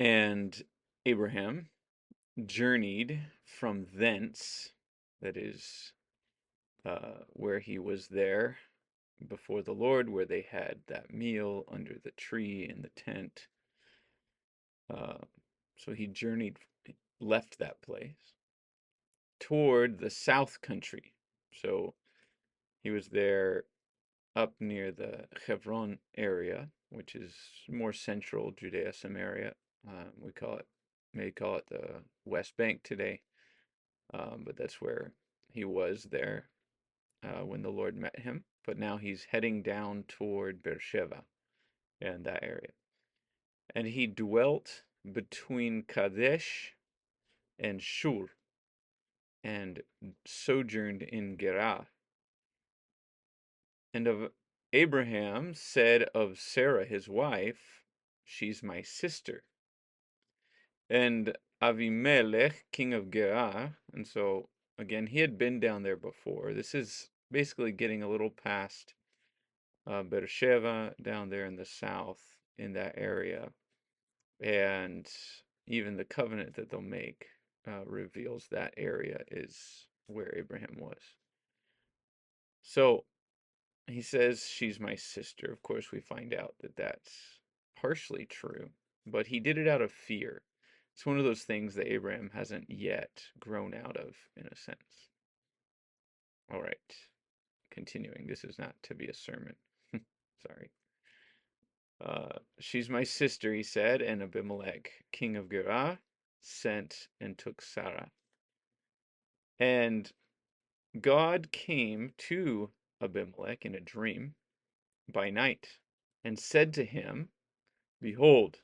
And Abraham journeyed from thence, that is, where he was there before the Lord, where they had that meal under the tree in the tent. Uh, so he journeyed, left that place toward the south country. So he was there up near the Hebron area, which is more central Judea, Samaria. We call it, may call it the West Bank today, but that's where he was there when the Lord met him. But now he's heading down toward Beersheba and that area. And he dwelt between Kadesh and Shur, and sojourned in Gerar. And of Abraham said of Sarah his wife, she's my sister. And Avimelech, king of Gerar, and so again, he had been down there before. This is basically getting a little past Beersheba, down there in the south, in that area. And even the covenant that they'll make reveals that area is where Abraham was. So he says, she's my sister. Of course, we find out that that's partially true, but he did it out of fear. It's one of those things that Abraham hasn't yet grown out of, in a sense. All right, continuing. This is not to be a sermon. Sorry. She's my sister, he said, and Abimelech, king of Gerar, sent and took Sarah. And God came to Abimelech in a dream by night, and said to him, Behold,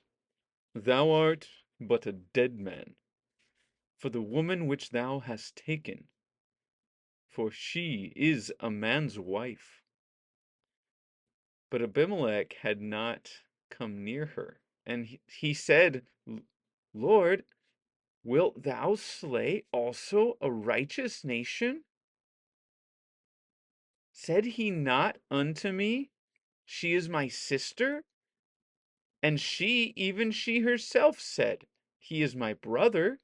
thou art but a dead man, for the woman which thou hast taken, for she is a man's wife. But Abimelech had not come near her, and he said, Lord, wilt thou slay also a righteous nation? Said he not unto me, she is my sister? And she, even she herself, said, he is my brother.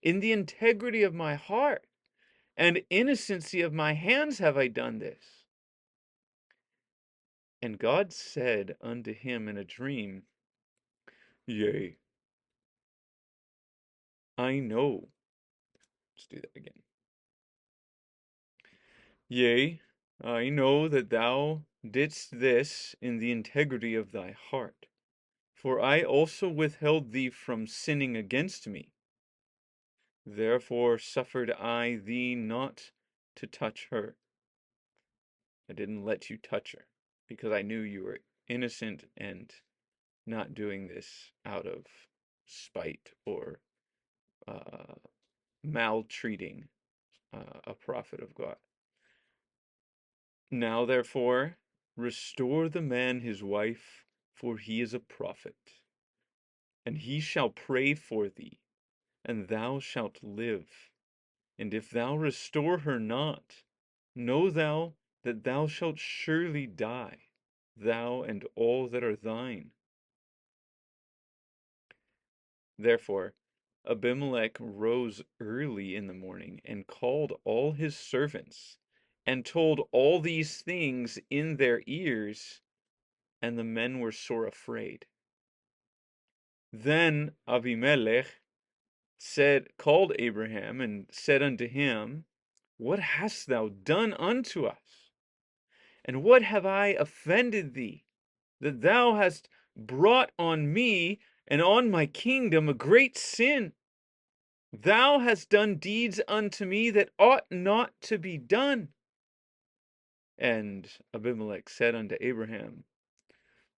In the integrity of my heart and innocency of my hands have I done this. And God said unto him in a dream, Yea, I know. Let's do that again. Yea, I know that thou didst this in the integrity of thy heart. For I also withheld thee from sinning against me. Therefore suffered I thee not to touch her. I didn't let you touch her because I knew you were innocent and not doing this out of spite or uh, maltreating a prophet of God. Now, therefore, restore the man his wife, for he is a prophet, and he shall pray for thee, and thou shalt live. And if thou restore her not, know thou that thou shalt surely die, thou and all that are thine. Therefore Abimelech rose early in the morning, and called all his servants, and told all these things in their ears, and the men were sore afraid. Then Abimelech called Abraham, and said unto him, What hast thou done unto us? And what have I offended thee, that thou hast brought on me and on my kingdom a great sin? Thou hast done deeds unto me that ought not to be done. And Abimelech said unto Abraham,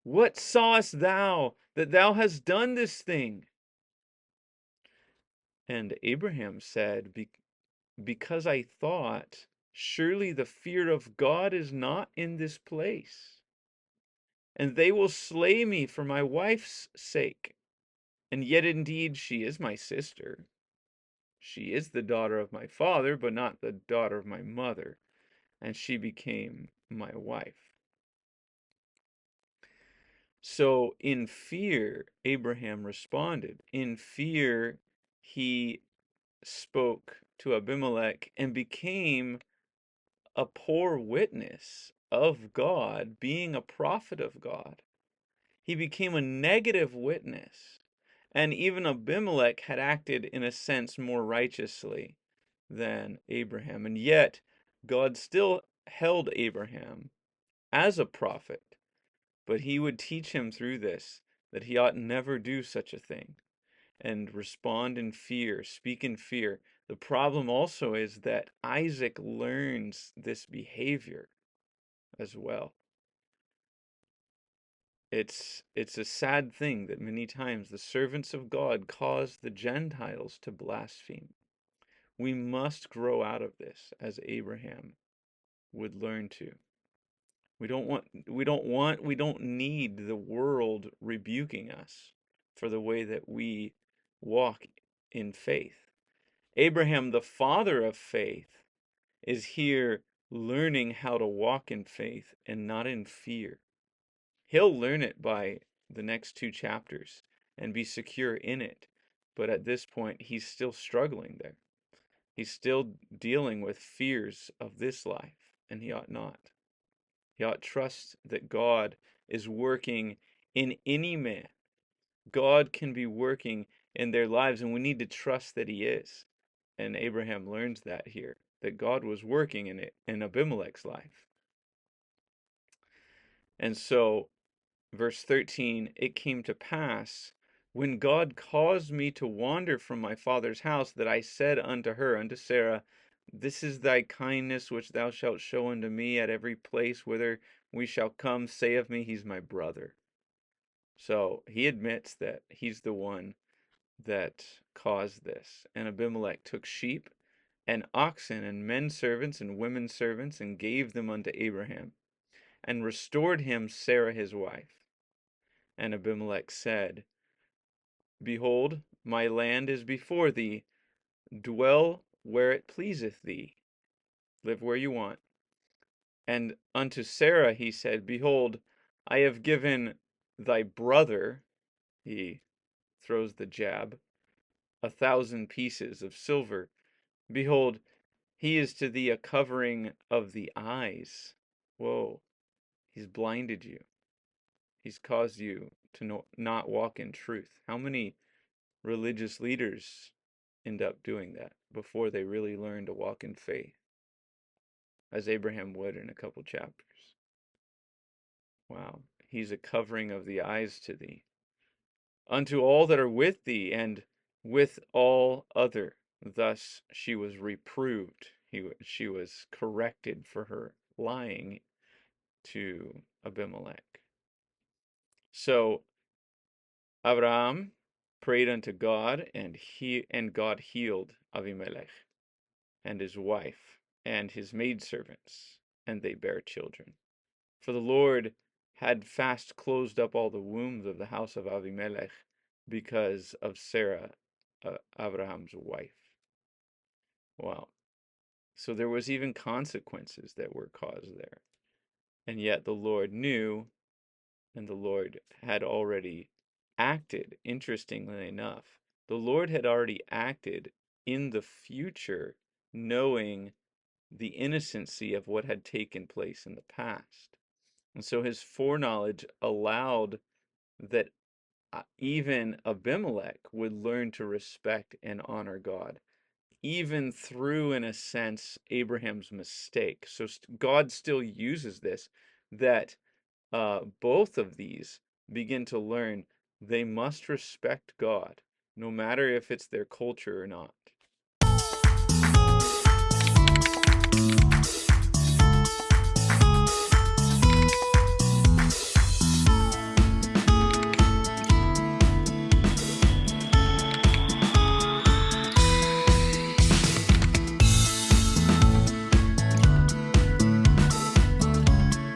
What sawest thou that thou hast done this thing? And Abraham said, Because I thought, surely the fear of God is not in this place, and they will slay me for my wife's sake. And yet indeed she is my sister. She is the daughter of my father, but not the daughter of my mother. And she became my wife. So in fear, Abraham responded. In fear, he spoke to Abimelech and became a poor witness of God, being a prophet of God. He became a negative witness. And even Abimelech had acted, in a sense, more righteously than Abraham. And yet, God still held Abraham as a prophet, but he would teach him through this that he ought never do such a thing and respond in fear, speak in fear. The problem also is that Isaac learns this behavior as well. It's a sad thing that many times the servants of God cause the Gentiles to blaspheme. We must grow out of this as Abraham would learn to. We don't need the world rebuking us for the way that we walk in faith. Abraham, the father of faith, is here learning how to walk in faith and not in fear. He'll learn it by the next two chapters and be secure in it. But at this point, he's still struggling there. He's still dealing with fears of this life, and he ought not. He ought trust that God is working in any man. God can be working in their lives, and we need to trust that he is. And Abraham learns that here, that God was working in it in Abimelech's life. And so, verse 13, it came to pass when God caused me to wander from my father's house that I said unto her, unto Sarah, this is thy kindness which thou shalt show unto me at every place whither we shall come. Say of me, he's my brother. So he admits that he's the one that caused this. And Abimelech took sheep and oxen and men servants and women servants and gave them unto Abraham and restored him Sarah his wife. And Abimelech said, behold, my land is before thee. Dwell where it pleaseth thee. Live where you want. And unto Sarah he said, behold, I have given thy brother, he throws the jab, 1,000 pieces of silver. Behold, he is to thee a covering of the eyes. Whoa, he's blinded you. He's caused you to not walk in truth. How many religious leaders end up doing that before they really learn to walk in faith, as Abraham would in a couple chapters? Wow, he's a covering of the eyes to thee, unto all that are with thee, and with all other. Thus she was reproved. She was corrected for her lying to Abimelech. So Abraham prayed unto God, and God healed Abimelech and his wife and his maidservants, and they bare children. For the Lord had fast closed up all the wombs of the house of Abimelech because of Sarah, Abraham's wife. Wow. So there was even consequences that were caused there. And yet the Lord knew, and the Lord had already acted. Interestingly enough, the Lord had already acted in the future, knowing the innocency of what had taken place in the past. And so his foreknowledge allowed that even Abimelech would learn to respect and honor God, even through, in a sense, Abraham's mistake. So God still uses this, that both of these begin to learn they must respect God, no matter if it's their culture or not.